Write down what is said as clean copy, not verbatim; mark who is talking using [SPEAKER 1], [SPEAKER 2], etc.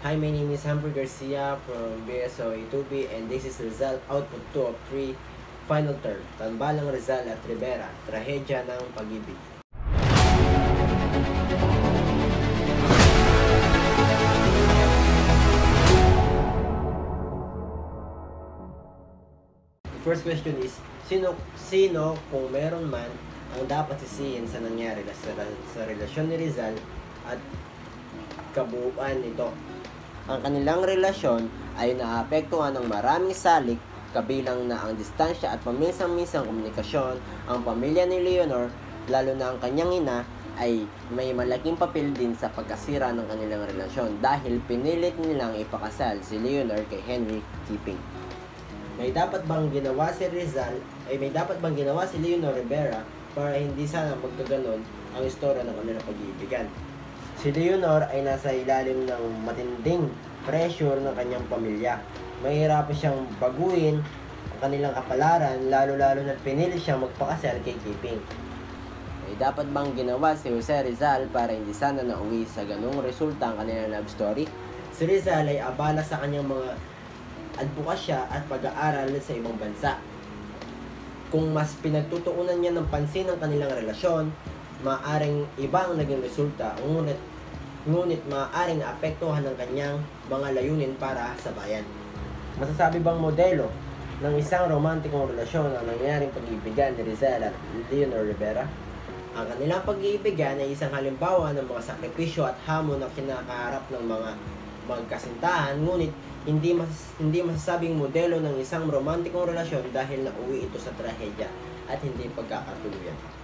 [SPEAKER 1] Hi, my name is Humphrey Garcia from BSO A2B and this is result output 2 of 3 final third. Tambalang Rizal at Rivera, trahedya ng pag-ibig. The first question is, sino kung meron man ang dapat sisihin sa nangyari sa relasyon ni Rizal at kabuuan nito? Ang kanilang relasyon ay naapektuhan ng maraming salik, kabilang na ang distansya at paminsan-minsang komunikasyon. Ang pamilya ni Leonor, lalo na ang kanyang ina, ay may malaking papel din sa pagkasira ng kanilang relasyon dahil pinilit nilang ipakasal si Leonor kay Henry Keeping. May dapat bang ginawa si Leonor Rivera para hindi sana magkaganon ang istorya ng kanilang pag-iibigan? Si Leonor ay nasa ilalim ng matinding pressure ng kanyang pamilya. Mahirapan siyang baguhin ang kanilang kapalaran, lalo-lalo na pinili siyang magpakasal kay Keeping. May dapat bang ginawa si Jose Rizal para hindi sana nauwi sa ganung resulta ang kanilang love story? Si Rizal ay abala sa kanyang mga advokasya at pag-aaral sa ibang bansa. Kung mas pinagtutuunan niya ng pansin ang kanilang relasyon, maaaring iba ang naging resulta, ngunit maaaring naapektuhan ng kanyang mga layunin para sa bayan. Masasabi bang modelo ng isang romantikong relasyon ang nangyaring pag-iibigan ni Rizal at Leonor Rivera? Ang kanilang pag-iibigan ay isang halimbawa ng mga sakripisyo at hamon na kinakaharap ng mga magkasintahan, ngunit hindi masasabing modelo ng isang romantikong relasyon dahil nauwi ito sa trahedya at hindi pagkakatuluyan.